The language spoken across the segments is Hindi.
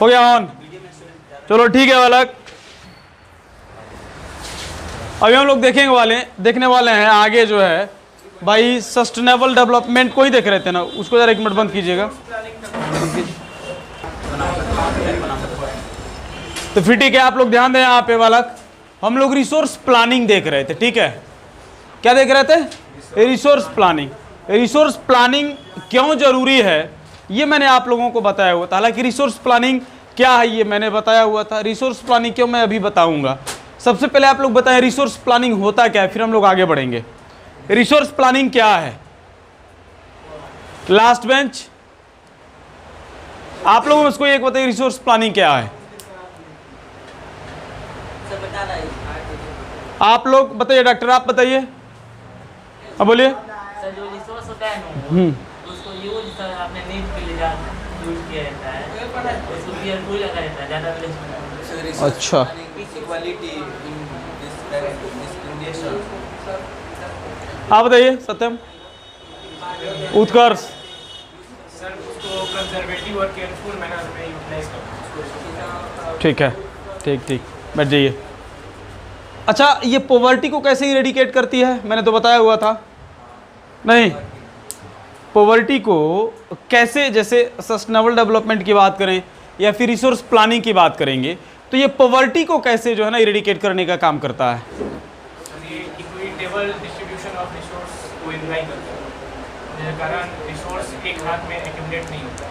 हो गया ऑन। चलो ठीक है बालक, अभी हम लोग देखने वाले हैं आगे जो है भाई सस्टेनेबल डेवलपमेंट को ही देख रहे थे ना, उसको जरा 1 मिनट बंद कीजिएगा। तो फिर ठीक है, आप लोग ध्यान दें यहाँ पे बालक, हम लोग रिसोर्स प्लानिंग देख रहे थे। ठीक है, क्या देख रहे थे? Resource planning. रिसोर्स प्लानिंग क्यों जरूरी है ये मैंने आप लोगों को बताया हुआ था। हालांकि रिसोर्स प्लानिंग क्या है ये मैंने बताया हुआ था, रिसोर्स प्लानिंग क्यों मैं अभी बताऊंगा। सबसे पहले आप लोग बताएं रिसोर्स प्लानिंग होता क्या है, फिर हम लोग आगे बढ़ेंगे। रिसोर्स प्लानिंग क्या है? लास्ट बेंच, आप लोगों में इसको एक बताइए, रिसोर्स प्लानिंग क्या है? आप लोग बताइए, डॉक्टर आप बताइए, अब बोलिए। सर जो रिसोर्स होता है ना, उसको यूज सर आपने नीड के लिए यूज किया जाता है, उसको केयरफुल लगा रहता है, ज़्यादा वेस्ट। अच्छा, आप बताइए सत्यम, उत्कर्ष। सर उसको कंजर्वेटिव और केयरफुल मैनर में यूटिलाइज करना। ठीक है, ठीक, बैठ जाइए। अच्छा, ये पॉवर्टी को कैसे इरेडिकेट करती है? मैंने तो बताया हुआ था नहीं। पॉवर्टी को कैसे, जैसे सस्टेनेबल डेवलपमेंट की बात करें या फिर रिसोर्स प्लानिंग की बात करेंगे, तो ये पॉवर्टी को कैसे जो है ना इरेडिकेट करने का काम करता है? ये इक्विटेबल डिस्ट्रीब्यूशन ऑफ रिसोर्स को इम्प्लाई करता है, जिसके कारण रिसोर्स एक हाथ में एक्यूमुलेट नहीं होता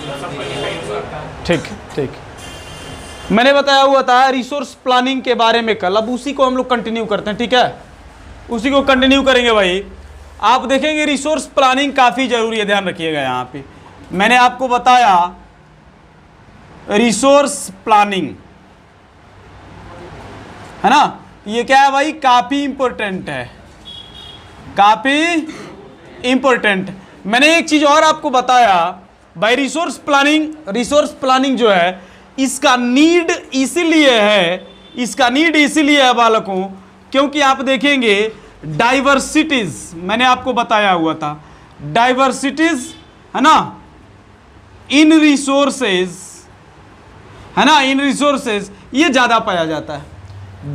और सबको यूज करता है। ठीक, मैंने बताया हुआ था रिसोर्स प्लानिंग के बारे में कल, अब उसी को हम लोग कंटिन्यू करते हैं। ठीक है, उसी को कंटिन्यू करेंगे भाई। आप देखेंगे रिसोर्स प्लानिंग काफ़ी ज़रूरी है, ध्यान रखिएगा। यहाँ पे मैंने आपको बताया रिसोर्स प्लानिंग है ना, ये क्या है भाई, काफ़ी इंपॉर्टेंट है, काफ़ी इंपॉर्टेंट। मैंने एक चीज़ और आपको बताया भाई, रिसोर्स प्लानिंग जो है इसका नीड इसीलिए है बालकों, क्योंकि आप देखेंगे डाइवर्सिटीज, मैंने आपको बताया हुआ था डाइवर्सिटीज है ना इन रिसोर्सेज, है ना, इन रिसोर्सेज ये ज़्यादा पाया जाता है।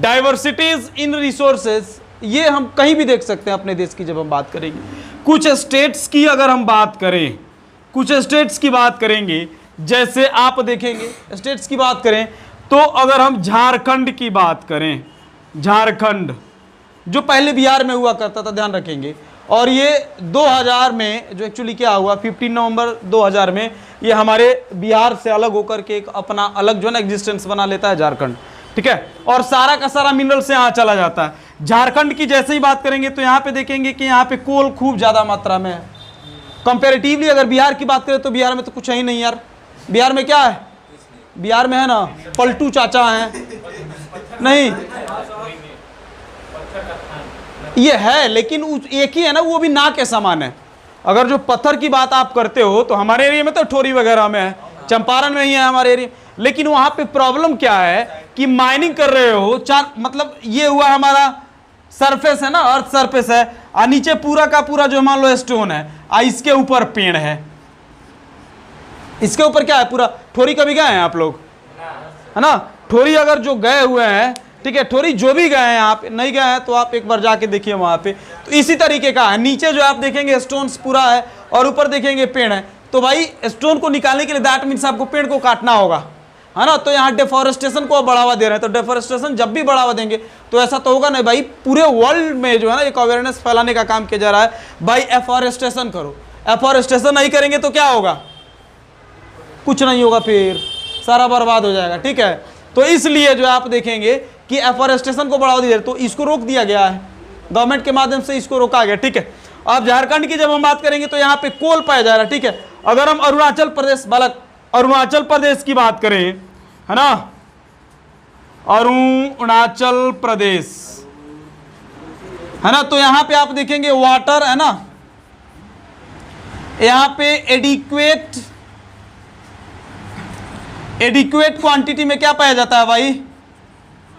डाइवर्सिटीज इन रिसोर्सेज ये हम कहीं भी देख सकते हैं अपने देश की। जब हम बात करेंगे कुछ स्टेट्स की, अगर हम बात करें कुछ स्टेट्स की बात करेंगे, जैसे आप देखेंगे स्टेट्स की बात करें तो अगर हम झारखंड की बात करें, झारखंड जो पहले बिहार में हुआ करता था, ध्यान रखेंगे, और ये 2000 में जो एक्चुअली क्या हुआ 15 नवंबर 2000 में ये हमारे बिहार से अलग होकर के एक अपना अलग जो है ना एग्जिस्टेंस बना लेता है झारखंड। ठीक है, और सारा का सारा मिनरल से यहाँ चला जाता है। झारखंड की जैसे ही बात करेंगे तो यहाँ पे देखेंगे कि यहाँ पे कोल खूब ज़्यादा मात्रा में है कंपेरेटिवली। अगर बिहार की बात करें तो बिहार में तो कुछ है ही नहीं यार। बिहार में क्या है, बिहार में है ना पलटू चाचा हैं, नहीं ये है, लेकिन एक ही है ना, वो भी ना के समान है। अगर जो पत्थर की बात आप करते हो तो हमारे एरिया में तो ठोरी वगैरह में है, चंपारण में ही है हमारे एरिया, लेकिन वहां पे प्रॉब्लम क्या है कि माइनिंग कर रहे हो, मतलब ये हुआ हमारा सरफेस है ना, अर्थ सरफेस है, और नीचे पूरा का पूरा जो मान लो स्टोन है, इसके ऊपर पेड़ है, इसके ऊपर क्या है पूरा। ठोरी कभी गए हैं आप लोग, है ना? ठोरी अगर जो गए हुए हैं, ठीक है, ठोरी जो भी गए हैं, आप नहीं गए हैं तो आप एक बार जाके देखिए वहां पे, तो इसी तरीके का है। नीचे जो आप देखेंगे स्टोन्स पूरा है और ऊपर देखेंगे पेड़ है। तो भाई स्टोन को निकालने के लिए दैट मीन्स आपको पेड़ को काटना होगा, है ना। तो यहाँ डिफॉरेस्टेशन को बढ़ावा दे रहे हैं, तो डिफॉरेस्टेशन जब भी बढ़ावा देंगे तो ऐसा तो होगा नहीं भाई, पूरे वर्ल्ड में जो है ना एक अवेयरनेस फैलाने का काम किया जा रहा है भाई, एफॉरेस्टेशन करो। एफॉरेस्टेशन नहीं करेंगे तो क्या होगा, कुछ नहीं होगा, फिर सारा बर्बाद हो जाएगा। ठीक है, तो इसलिए जो आप देखेंगे कि एफॉरेस्टेशन को बढ़ावा दिया, तो इसको रोक दिया गया है, गवर्नमेंट के माध्यम से इसको रोका गया। ठीक है, अब झारखंड की जब हम बात करेंगे तो यहाँ पे कोल पाया जा रहा है। ठीक है, अगर हम अरुणाचल प्रदेश, बालक अरुणाचल प्रदेश की बात करें, है ना, अरुणाचल प्रदेश, है ना, तो यहाँ पे आप देखेंगे वाटर, है ना, यहाँ पे एडिक्वेट क्वांटिटी में क्या पाया जाता है भाई,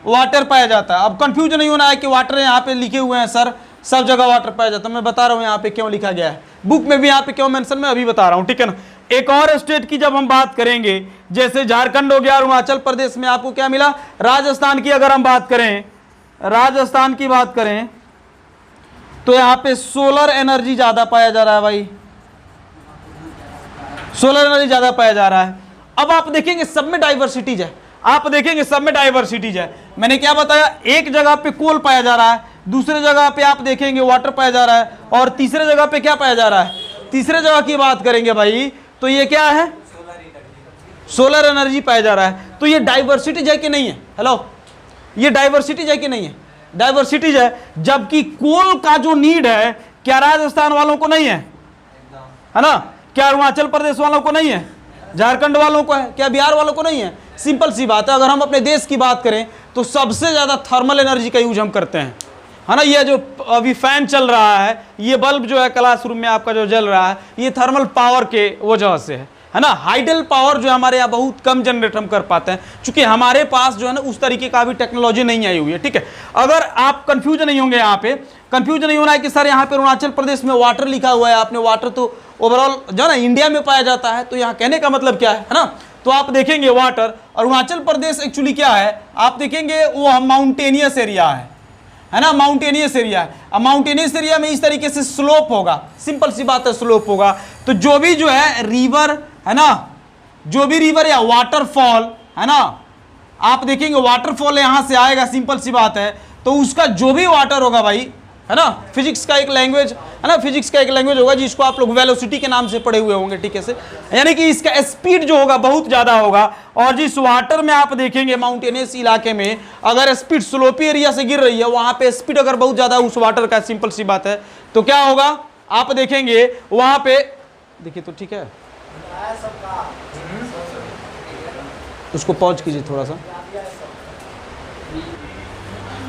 वाटर पाया जाता है। अब कंफ्यूज नहीं होना है कि वाटर यहाँ पे लिखे हुए हैं सर, सब जगह वाटर पाया जाता है। मैं बता रहा हूँ यहाँ पे क्यों लिखा गया है, बुक में भी यहाँ पे क्यों मेंशन, मैं अभी बता रहा हूँ, ठीक है ना। एक और स्टेट की जब हम बात करेंगे, जैसे झारखंड हो गया, अरुणाचल प्रदेश में आपको क्या मिला, राजस्थान की अगर हम बात करें, राजस्थान की बात करें तो यहाँ पे सोलर एनर्जी ज्यादा पाया जा रहा है भाई, सोलर एनर्जी ज्यादा पाया जा रहा है। अब आप देखेंगे सब में डाइवर्सिटीज है, आप देखेंगे सब में डाइवर्सिटीज है। मैंने क्या बताया, एक जगह पे कोल पाया जा रहा है, दूसरे जगह पे आप देखेंगे वाटर पाया जा रहा है, और तीसरे जगह पे क्या पाया जा रहा है, तीसरे जगह की बात करेंगे भाई तो ये क्या है, सोलर एनर्जी पाया जा रहा है। तो ये डाइवर्सिटीज है कि नहीं है, हेलो, ये डाइवर्सिटीज है कि नहीं है, डाइवर्सिटीज है। जबकि कोल का जो नीड है क्या राजस्थान वालों को नहीं है ना, क्या अरुणाचल प्रदेश वालों को नहीं है, झारखंड वालों को है, क्या बिहार वालों को नहीं है। सिंपल सी बात है, अगर हम अपने देश की बात करें तो सबसे ज्यादा थर्मल एनर्जी का यूज हम करते हैं, है ना। ये जो अभी फैन चल रहा है, ये बल्ब जो है क्लासरूम में आपका जो जल रहा है, ये थर्मल पावर के वजह से है ना। हाइडल पावर जो हमारे यहाँ बहुत कम जनरेट हम कर पाते हैं, क्योंकि हमारे पास जो है ना उस तरीके का भी टेक्नोलॉजी नहीं आई हुई है, ठीक है। अगर आप कंफ्यूज नहीं होंगे, यहाँ पे कंफ्यूज नहीं होना है कि सर यहाँ पे अरुणाचल प्रदेश में वाटर लिखा हुआ है, आपने वाटर तो ओवरऑल जो है ना इंडिया में पाया जाता है, तो यहाँ कहने का मतलब क्या है ना। तो आप देखेंगे वाटर, अरुणाचल प्रदेश एक्चुअली क्या है, आप देखेंगे वो माउंटेनियस एरिया है ना, माउंटेनियस एरिया है। अब माउंटेनियस एरिया में इस तरीके से स्लोप होगा, सिंपल सी बात है, स्लोप होगा। तो जो भी जो है रिवर है ना, जो भी रिवर या वाटरफॉल है ना, आप देखेंगे वाटरफॉल यहां से आएगा, सिंपल सी बात है। तो उसका जो भी वाटर होगा भाई, है ना, फिजिक्स का एक लैंग्वेज है ना, फिजिक्स का एक लैंग्वेज होगा जिसको आप लोग वेलोसिटी के नाम से पढ़े हुए होंगे, ठीक है से, यानी कि इसका स्पीड जो होगा बहुत ज्यादा होगा। और जिस वाटर में आप देखेंगे माउंटेनियस इलाके में अगर स्पीड स्लोपी एरिया से गिर रही है, वहां पे स्पीड अगर बहुत ज्यादा उस वाटर का, सिंपल सी बात है, तो क्या होगा, आप देखेंगे वहां पे, देखिए तो ठीक है, उसको पॉज कीजिए थोड़ा सा,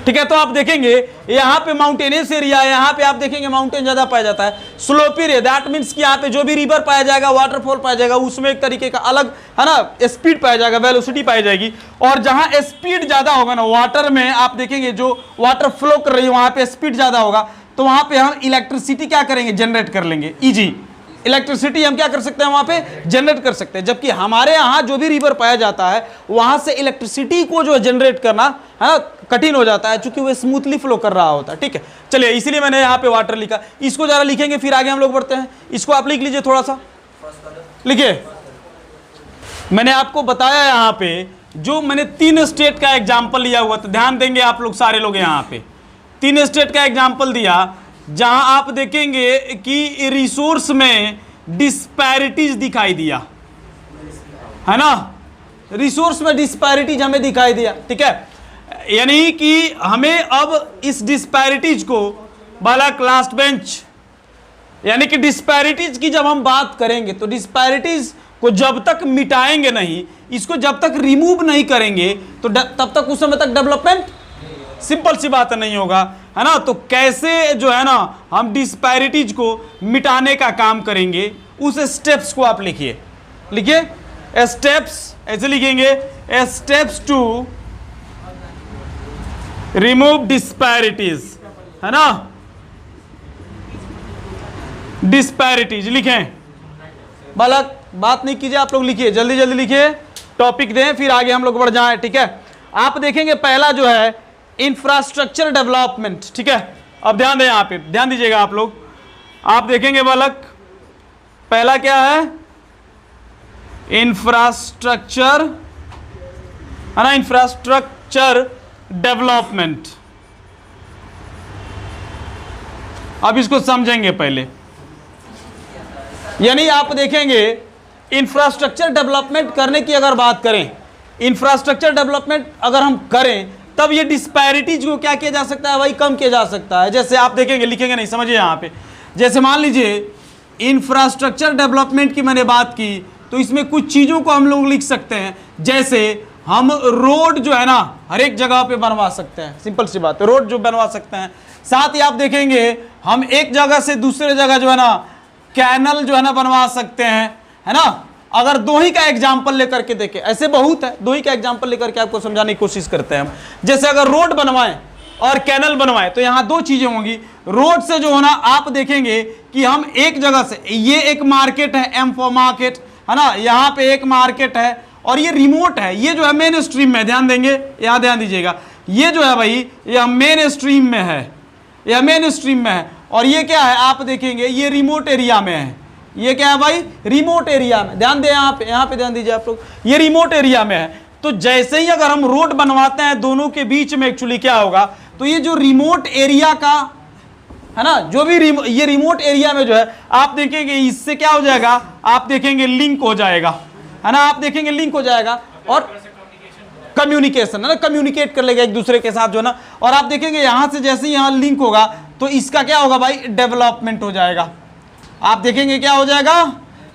ठीक है। तो आप देखेंगे यहाँ पे माउंटेनियस एरिया है, यहाँ पे आप देखेंगे माउंटेन ज्यादा पाया जाता है, स्लोपी एरिया, दैट मीन्स कि यहाँ पे जो भी रिवर पाया जाएगा, वाटरफॉल पाया जाएगा, उसमें एक तरीके का अलग है ना स्पीड पाया जाएगा, वेलोसिटी पाई जाएगी। और जहाँ स्पीड ज्यादा होगा ना वाटर में, आप देखेंगे जो वाटर फ्लो कर रही है वहां पे स्पीड ज्यादा होगा, तो वहां पे हम इलेक्ट्रिसिटी क्या करेंगे, जनरेट कर लेंगे, इजी इलेक्ट्रिसिटी हम क्या कर सकते हैं वहां पे जनरेट कर सकते हैं। जबकि हमारे यहाँ जो भी रिवर पाया जाता है वहां से इलेक्ट्रिसिटी को जो जनरेट करना है ना कठिन हो जाता है, क्योंकि वो स्मूथली फ्लो कर रहा होता है, ठीक है। चलिए इसीलिए मैंने यहाँ पे वाटर लिखा, इसको जरा लिखेंगे फिर आगे हम लोग बढ़ते हैं। इसको आप लिख लीजिए, थोड़ा सा लिखिए। मैंने आपको बताया यहाँ पे जो मैंने 3 स्टेट का एग्जाम्पल लिया हुआ, तो ध्यान देंगे आप लोग सारे लोग, यहाँ पे 3 स्टेट का एग्जाम्पल दिया जहां आप देखेंगे कि रिसोर्स में डिस्पैरिटीज दिखाई दिया, है ना, रिसोर्स में डिस्पैरिटीज हमें दिखाई दिया, ठीक है। यानी कि हमें अब इस डिस्पैरिटीज को, बालक लास्ट बेंच, यानी कि डिस्पैरिटीज की जब हम बात करेंगे तो डिस्पैरिटीज को जब तक मिटाएंगे नहीं, इसको जब तक रिमूव नहीं करेंगे तो तब तक उस समय तक डेवलपमेंट, सिंपल सी बात नहीं होगा, है ना। तो कैसे जो है ना हम डिस्पैरिटीज को मिटाने का काम करेंगे, उस स्टेप्स को आप लिखिए, लिखिए स्टेप्स, ऐसे लिखेंगे स्टेप्स टू रिमूव डिस्पैरिटीज, है ना, डिस्पैरिटीज लिखें। बालक बात नहीं कीजिए, आप लोग लिखिए, जल्दी जल्दी लिखिए, टॉपिक दें फिर आगे हम लोग बढ़ जाएं, ठीक है। आप देखेंगे पहला जो है इंफ्रास्ट्रक्चर डेवलपमेंट, ठीक है। अब ध्यान दें, यहाँ पे ध्यान दीजिएगा आप लोग, आप देखेंगे बालक पहला क्या है, इंफ्रास्ट्रक्चर, है ना, इंफ्रास्ट्रक्चर डेवलपमेंट। अब इसको समझेंगे पहले, यानी आप देखेंगे इंफ्रास्ट्रक्चर डेवलपमेंट करने की अगर बात करें, इंफ्रास्ट्रक्चर डेवलपमेंट अगर हम करें तब ये डिस्पैरिटीज को क्या किया जा सकता है भाई, कम किया जा सकता है। जैसे आप देखेंगे, लिखेंगे नहीं, समझिए यहाँ पे, जैसे मान लीजिए इंफ्रास्ट्रक्चर डेवलपमेंट की मैंने बात की, तो इसमें कुछ चीज़ों को हम लोग लिख सकते हैं, जैसे हम रोड जो है ना हर एक जगह पे बनवा सकते हैं, सिंपल सी बात है, रोड जो बनवा सकते हैं। साथ ही आप देखेंगे हम एक जगह से दूसरे जगह जो है ना कैनल जो है ना बनवा सकते हैं, है ना। अगर दो ही का एग्जाम्पल लेकर के देखें, ऐसे बहुत है, दो ही का एग्जाम्पल लेकर के आपको समझाने की कोशिश करते हैं हम। जैसे अगर रोड बनवाएं और कैनल बनवाए, तो यहाँ दो चीजें होंगी। रोड से जो होना आप देखेंगे कि हम एक जगह से, ये एक मार्केट है, एम फॉर मार्केट है ना, यहाँ पे एक मार्केट है और ये रिमोट है, ये जो है मेन स्ट्रीम में, ध्यान देंगे, यहाँ ध्यान दीजिएगा, ये जो है भाई यह मेन स्ट्रीम में है, यह मेन स्ट्रीम में है, और ये क्या है आप देखेंगे ये रिमोट एरिया में है। ये क्या है भाई, रिमोट एरिया में, ध्यान दें यहाँ पे ध्यान दीजिए आप लोग, ये रिमोट एरिया में है। तो जैसे ही अगर हम रोड बनवाते हैं दोनों के बीच में एक्चुअली क्या होगा, तो ये जो रिमोट एरिया का है ना, जो भी ये रिमोट एरिया में जो है आप देखेंगे इससे क्या हो जाएगा, आप देखेंगे लिंक हो जाएगा, है ना, आप देखेंगे लिंक हो जाएगा और कम्युनिकेशन है ना, कम्युनिकेट कर लेगा एक दूसरे के साथ जो है ना। और आप देखेंगे यहां से जैसे ही यहां लिंक होगा तो इसका क्या होगा भाई, डेवलपमेंट हो जाएगा। आप देखेंगे क्या हो जाएगा,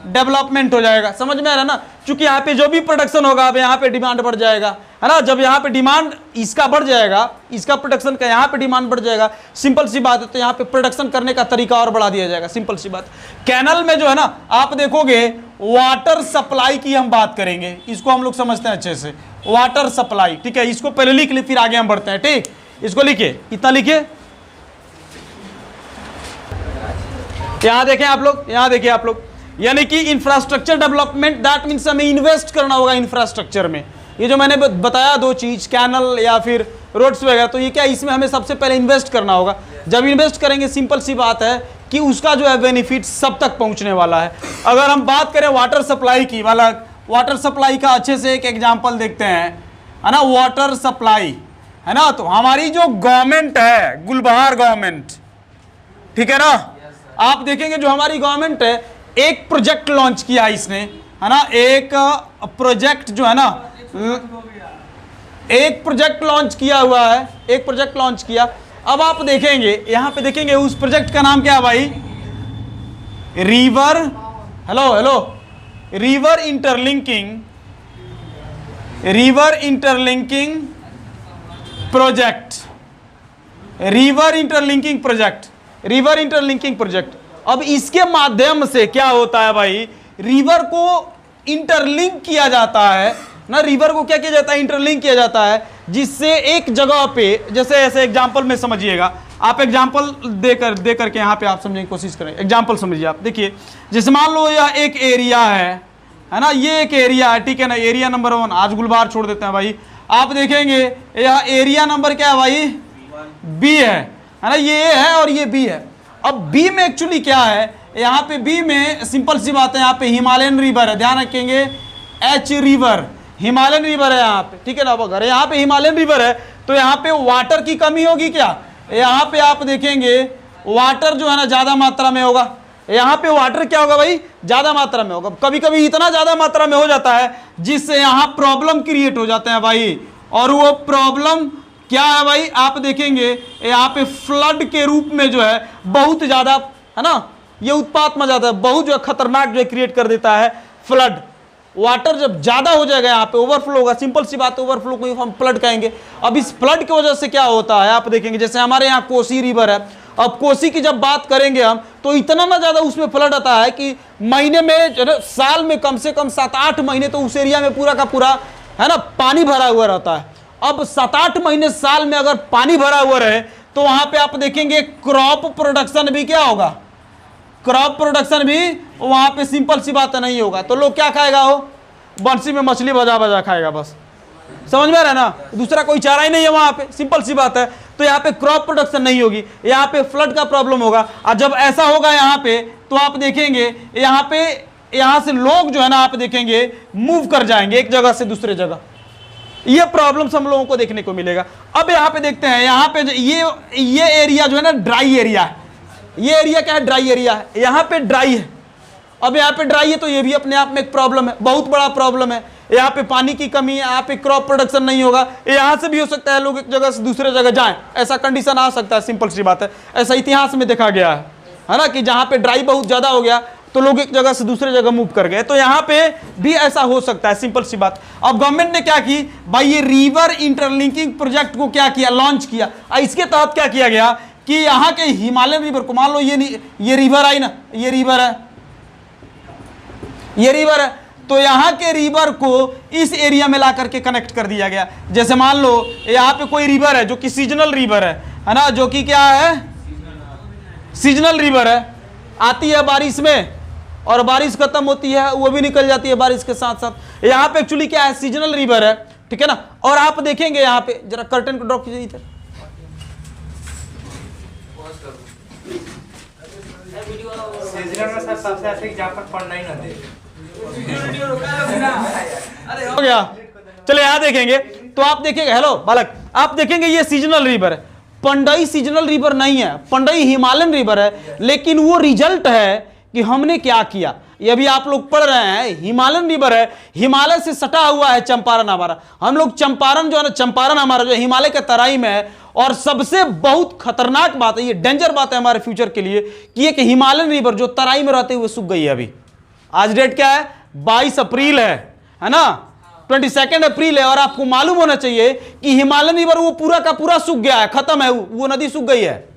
डेवलपमेंट हो जाएगा। समझ में आ रहा है ना, क्योंकि यहाँ पे जो भी प्रोडक्शन होगा अब यहाँ पे डिमांड बढ़ जाएगा, है ना। जब यहाँ पे डिमांड इसका बढ़ जाएगा, इसका प्रोडक्शन का यहाँ पे डिमांड बढ़ जाएगा, सिंपल सी बात है, तो यहाँ पे प्रोडक्शन करने का तरीका और बढ़ा दिया जाएगा, सिंपल सी बात। कैनल में जो है ना आप देखोगे वाटर सप्लाई की हम बात करेंगे, इसको हम लोग समझते हैं अच्छे से, वाटर सप्लाई, ठीक है। इसको पहले लिख ले फिर आगे हम बढ़ते हैं, ठीक। इसको लिखिए, इतना लिखिए, यहां देखें आप लोग, यहां देखिए आप लोग, यानी कि इंफ्रास्ट्रक्चर डेवलपमेंट, दैट मीन्स हमें इन्वेस्ट करना होगा इंफ्रास्ट्रक्चर में। ये जो मैंने बताया दो चीज, कैनल या फिर रोड्स वगैरह, तो ये क्या, इसमें हमें सबसे पहले इन्वेस्ट करना होगा। जब इन्वेस्ट करेंगे सिंपल सी बात है कि उसका जो है बेनिफिट सब तक पहुंचने वाला है। अगर हम बात करें वाटर सप्लाई की, वाला वाटर सप्लाई का अच्छे से एक एग्जाम्पल देखते हैं, है ना, वाटर सप्लाई, है ना। तो हमारी जो गवर्नमेंट है, गुलबहार गवर्नमेंट, ठीक है ना, आप देखेंगे जो हमारी गवर्नमेंट है एक प्रोजेक्ट लॉन्च किया इसने, है ना, एक प्रोजेक्ट जो है ना, एक प्रोजेक्ट लॉन्च किया हुआ है, एक प्रोजेक्ट लॉन्च किया। अब आप देखेंगे यहां पे देखेंगे उस प्रोजेक्ट का नाम क्या है भाई, river, hello hello, river interlinking, river interlinking project, river interlinking project, river interlinking project. अब इसके माध्यम से क्या होता है भाई, रिवर को इंटरलिंक किया जाता है ना, रिवर को क्या किया जाता है, इंटरलिंक किया जाता है, जिससे एक जगह पे, जैसे ऐसे एग्जांपल में समझिएगा, आप एग्जांपल दे करके यहाँ पे आप समझने की कोशिश करें। एग्जांपल समझिए आप, देखिए जैसे मान लो यह एक एरिया है ना, ये एक एरिया है, ठीक है ना, एरिया नंबर 1, आज गुलबार छोड़ देते हैं भाई। आप देखेंगे यह एरिया नंबर क्या है भाई, बी है ना, ये ए है और ये बी है। अब बी में एक्चुअली क्या है, यहाँ पे बी में सिंपल सी बात है, यहाँ पे हिमालयन रिवर है, ध्यान रखेंगे, एच रिवर, हिमालयन रिवर है यहाँ पे, ठीक है ना। अब अगर यहाँ पे हिमालयन रिवर है तो यहाँ पे वाटर की कमी होगी क्या, यहाँ पे आप देखेंगे वाटर जो है ना ज्यादा मात्रा में होगा, यहाँ पे वाटर क्या होगा भाई, ज्यादा मात्रा में होगा। कभी कभी इतना ज्यादा मात्रा में हो जाता है जिससे यहाँ प्रॉब्लम क्रिएट हो जाते हैं भाई, और वो प्रॉब्लम क्या है भाई, आप देखेंगे यहाँ पे फ्लड के रूप में जो है बहुत ज्यादा, है ना, ये उत्पात में जाता है, बहुत जो है खतरनाक जो है क्रिएट कर देता है फ्लड। वाटर जब ज्यादा हो जाएगा यहाँ पे ओवरफ्लो होगा, सिंपल सी बात है, ओवरफ्लो को हम फ्लड कहेंगे। अब इस फ्लड की वजह से क्या होता है आप देखेंगे, जैसे हमारे यहाँ कोसी रिवर है, अब कोसी की जब बात करेंगे हम तो इतना ना ज्यादा उसमें फ्लड आता है कि महीने में जो है, साल में कम से कम 7-8 महीने तो उस एरिया में पूरा का पूरा, है ना, पानी भरा हुआ रहता है। अब 7-8 महीने साल में अगर पानी भरा हुआ रहे तो वहां पे आप देखेंगे क्रॉप प्रोडक्शन भी क्या होगा, क्रॉप प्रोडक्शन भी वहां पे सिंपल सी बात नहीं होगा। तो लोग क्या खाएगा, हो बंसी में मछली बजा बजा खाएगा, बस समझ में आ रहा है ना, दूसरा कोई चारा ही नहीं है वहां पे, सिंपल सी बात है। तो यहाँ पे क्रॉप प्रोडक्शन नहीं होगी, यहाँ पे फ्लड का प्रॉब्लम होगा। और जब ऐसा होगा यहाँ पे तो आप देखेंगे यहाँ से लोग जो है ना आप देखेंगे मूव कर जाएंगे एक जगह से दूसरे जगह, ये प्रॉब्लम्स हम लोगों को देखने को मिलेगा। अब यहाँ पे देखते हैं, यहाँ पे ये एरिया जो है ना ड्राई एरिया है, ये एरिया क्या है, ड्राई एरिया है, यहाँ पे ड्राई है। अब यहाँ पे ड्राई है तो ये भी अपने आप में एक प्रॉब्लम है, बहुत बड़ा प्रॉब्लम है। यहाँ पे पानी की कमी है, यहाँ पे क्रॉप प्रोडक्शन नहीं होगा, यहाँ से भी हो सकता है लोग एक जगह से दूसरे जगह जाएं, ऐसा कंडीशन आ सकता है, सिंपल सी बात है। ऐसा इतिहास में देखा गया है ना, कि जहाँ पे ड्राई बहुत ज्यादा हो गया तो लोग एक जगह से दूसरे जगह मूव कर गए, तो यहाँ पे भी ऐसा हो सकता है, सिंपल सी बात। अब गवर्नमेंट ने क्या की भाई, ये रिवर इंटरलिंकिंग प्रोजेक्ट को क्या किया, लॉन्च किया। इसके तहत क्या किया गया कि यहाँ के हिमालयन रिवर को, मान लो ये रिवर आई ना, ये रिवर है, ये रिवर है, तो यहाँ के रिवर को इस एरिया में ला करके कनेक्ट कर दिया गया। जैसे मान लो यहाँ पे कोई रिवर है जो कि सीजनल रिवर है ना, जो कि क्या है, सीजनल रिवर है, आती है बारिश में और बारिश खत्म होती है वो भी निकल जाती है बारिश के साथ साथ। यहाँ पे एक्चुअली क्या है, सीजनल रिवर है, ठीक है ना। और आप देखेंगे यहाँ पे, जरा कर्टन को ड्रॉप कीजिए इधर, सीजनल में सर सबसे अच्छा जहाँ पर पढ़ना ही ना दे। हो गया। चले यहाँ देखेंगे तो आप देखेंगे, हेलो बालक, आप देखेंगे ये सीजनल रिवर है। पंडई सीजनल रिवर नहीं है, पंडई हिमालयन रिवर है, लेकिन वो रिजल्ट है कि हमने क्या किया। ये भी आप लोग पढ़ रहे हैं, हिमालयन रिवर है, हिमालय से सटा हुआ है चंपारण हमारा। हम लोग चंपारण जो है ना, चंपारण हमारा जो हिमालय के तराई में है। और सबसे बहुत खतरनाक बात है, ये डेंजर बात है हमारे फ्यूचर के लिए, कि एक हिमालयन रिवर जो तराई में रहते हुए सूख गई है। अभी आज डेट क्या है, 22 अप्रैल है ना, 22 अप्रैल है। और आपको मालूम होना चाहिए कि हिमालयन रिवर वो पूरा का पूरा सूख गया है, खत्म है, वो नदी सूख गई है।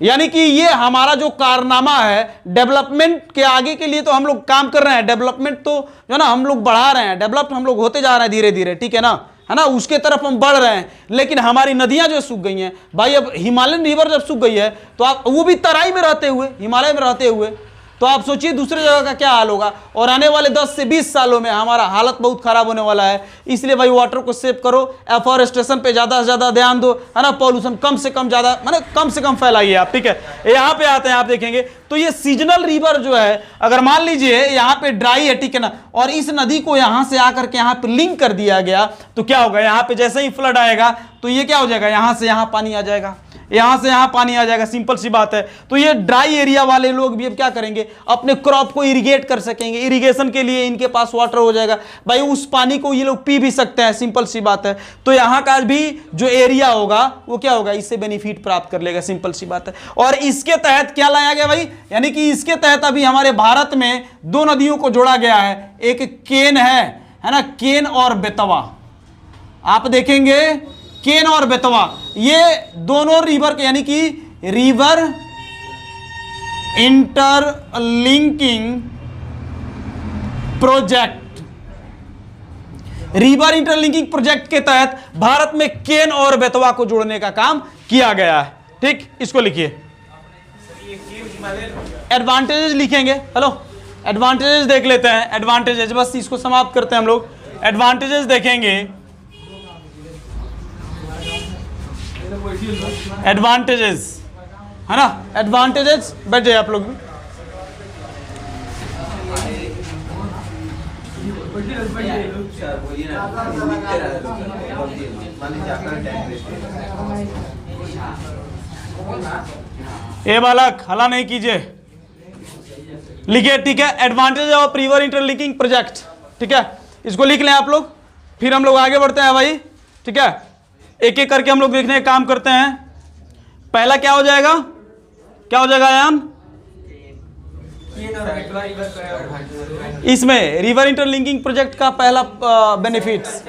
यानी कि ये हमारा जो कारनामा है डेवलपमेंट के आगे के लिए, तो हम लोग काम कर रहे हैं। डेवलपमेंट तो जो ना हम लोग बढ़ा रहे हैं, डेवलप हम लोग होते जा रहे हैं धीरे धीरे, ठीक है ना, है ना, उसके तरफ हम बढ़ रहे हैं। लेकिन हमारी नदियां जो सूख गई हैं भाई, अब हिमालयन रिवर जब सूख गई है तो आप, वो भी तराई में रहते हुए, हिमालय में रहते हुए, तो आप सोचिए दूसरे जगह का क्या हाल होगा। और आने वाले 10 से 20 सालों में हमारा हालत बहुत खराब होने वाला है। इसलिए भाई वाटर को सेव करो, एफॉरेस्टेशन पे ज़्यादा से ज़्यादा ध्यान दो, है ना, पॉल्यूशन कम से कम, ज़्यादा माने कम से कम फैलाइए आप, ठीक है। यहाँ पे आते हैं, आप देखेंगे तो ये सीजनल रिवर जो है, अगर मान लीजिए यहाँ पे ड्राई है, ठीक है ना, और इस नदी को यहाँ से आकर के यहाँ पे लिंक कर दिया गया, तो क्या होगा, यहाँ पे जैसे ही फ्लड आएगा तो ये क्या हो जाएगा, यहाँ से यहाँ पानी आ जाएगा, यहां से यहां पानी आ जाएगा, सिंपल सी बात है। तो ये ड्राई एरिया वाले लोग भी अब क्या करेंगे, अपने क्रॉप को इरिगेट कर सकेंगे। इरिगेशन के लिए इनके पास वाटर हो जाएगा भाई, उस पानी को ये लोग पी भी सकते हैं, सिंपल सी बात है। तो यहाँ का भी जो एरिया होगा वो क्या होगा, इससे बेनिफिट प्राप्त कर लेगा, सिंपल सी बात है। और इसके तहत क्या लाया गया भाई, यानी कि इसके तहत अभी हमारे भारत में 2 नदियों को जोड़ा गया है। एक केन है ना, केन और बेतवा। आप देखेंगे केन और बेतवा, ये दोनों रिवर के, यानी कि river interlinking project, river interlinking project के तहत भारत में केन और बेतवा को जोड़ने का काम किया गया है, ठीक। इसको लिखिए, एडवांटेजेस लिखेंगे। हेलो, एडवांटेजेस देख लेते हैं, एडवांटेजेस, बस इसको समाप्त करते हैं हम लोग। एडवांटेजेस देखेंगे, एडवांटेजेस, है ना, एडवांटेजेस, बैठ जाइए आप लोग भी। ए बालक, हला नहीं कीजिए, लिखिए, ठीक है। Advantage of river interlinking project, ठीक है, इसको लिख लें आप लोग। फिर हम लोग आगे बढ़ते हैं भाई, ठीक है, एक एक करके हम लोग देखने का काम करते हैं। पहला क्या हो जाएगा, क्या हो जाएगा आयान, इसमें रिवर इंटरलिंकिंग प्रोजेक्ट का पहला बेनिफिट्स,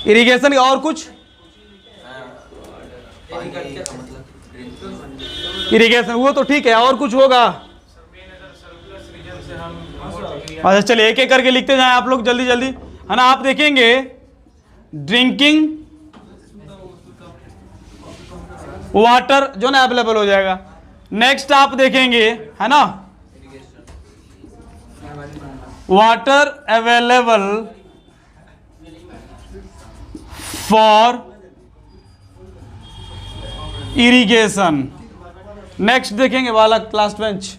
इरिगेशन, और कुछ इरिगेशन, वो तो ठीक है, और कुछ होगा। अच्छा चलिए एक एक करके लिखते जाएं आप लोग, जल्दी जल्दी, है ना। आप देखेंगे ड्रिंकिंग वाटर जो ना अवेलेबल हो जाएगा। नेक्स्ट आप देखेंगे, है ना, water available for irrigation. Next देखेंगे बालक, last bench,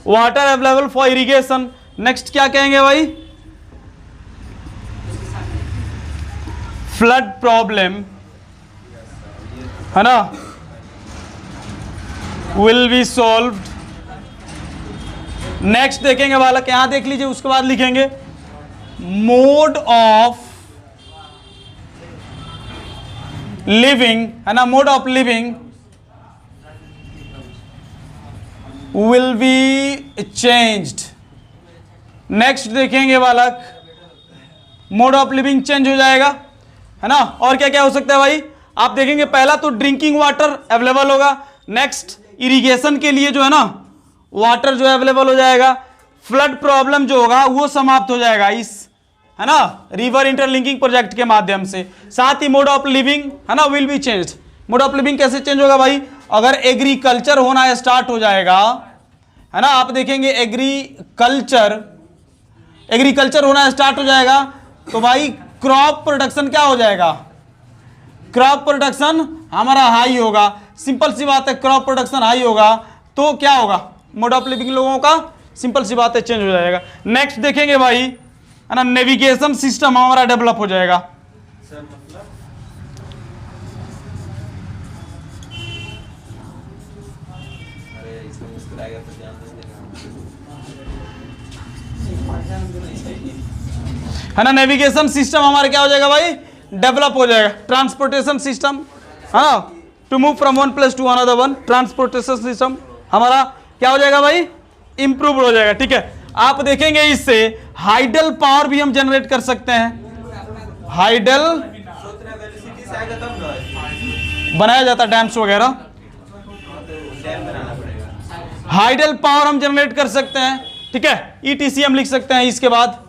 water available for irrigation. Next क्या कहेंगे भाई, फ्लड प्रॉब्लम, है ना, विल बी सॉल्व्ड। नेक्स्ट देखेंगे बालक, यहां देख लीजिए, उसके बाद लिखेंगे मोड ऑफ लिविंग, है ना, mode of living will be changed. Next देखेंगे बालक, मोड ऑफ लिविंग चेंज हो जाएगा, है ना। और क्या क्या हो सकता है भाई, आप देखेंगे पहला तो ड्रिंकिंग वाटर अवेलेबल होगा। नेक्स्ट इरिगेशन के लिए जो है ना वाटर जो है अवेलेबल हो जाएगा, फ्लड प्रॉब्लम जो होगा वो समाप्त हो जाएगा इस, है ना, रिवर इंटरलिंकिंग प्रोजेक्ट के माध्यम से। साथ ही मोड ऑफ लिविंग, है ना, will be change. Mode of living कैसे चेंज होगा भाई? अगर एग्रीकल्चर होना स्टार्ट हो जाएगा, है ना, आप देखेंगे एग्रीकल्चर होना स्टार्ट हो जाएगा तो भाई क्रॉप प्रोडक्शन क्या हो जाएगा? क्रॉप प्रोडक्शन हमारा हाई होगा। सिंपल सी बात है, क्रॉप प्रोडक्शन हाई होगा तो क्या होगा? मोड ऑफ लिविंग लोगों का सिंपल सी बात है चेंज हो जाएगा। नेक्स्ट देखेंगे भाई, है ना, नेविगेशन सिस्टम हमारा डेवलप हो जाएगा। है ना, नेविगेशन सिस्टम हमारा क्या हो जाएगा भाई? डेवलप हो जाएगा। ट्रांसपोर्टेशन सिस्टम, हाँ, to move from one place to another one, transportation system हमारा क्या हो जाएगा भाई? इंप्रूव हो जाएगा। ठीक है, आप देखेंगे इससे हाइडल पावर भी हम जनरेट कर सकते हैं। हाइडल बनाया जाता डैम्स वगैरह, हाइडल पावर हम जनरेट कर सकते हैं। ठीक है, ईटीसी हम लिख सकते हैं। इसके बाद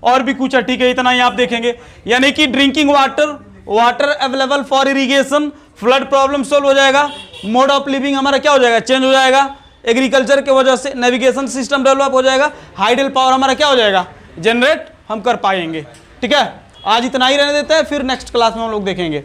और भी कुछ है, ठीक है, इतना ही आप देखेंगे। यानी कि drinking water available for irrigation, flood problem solve हो जाएगा। मोड ऑफ लिविंग हमारा क्या हो जाएगा? चेंज हो जाएगा एग्रीकल्चर के वजह से। नेविगेशन सिस्टम डेवलप हो जाएगा। हाइडल पावर हमारा क्या हो जाएगा? जनरेट हम कर पाएंगे। ठीक है, आज इतना ही रहने देते हैं, फिर नेक्स्ट क्लास में हम लोग देखेंगे।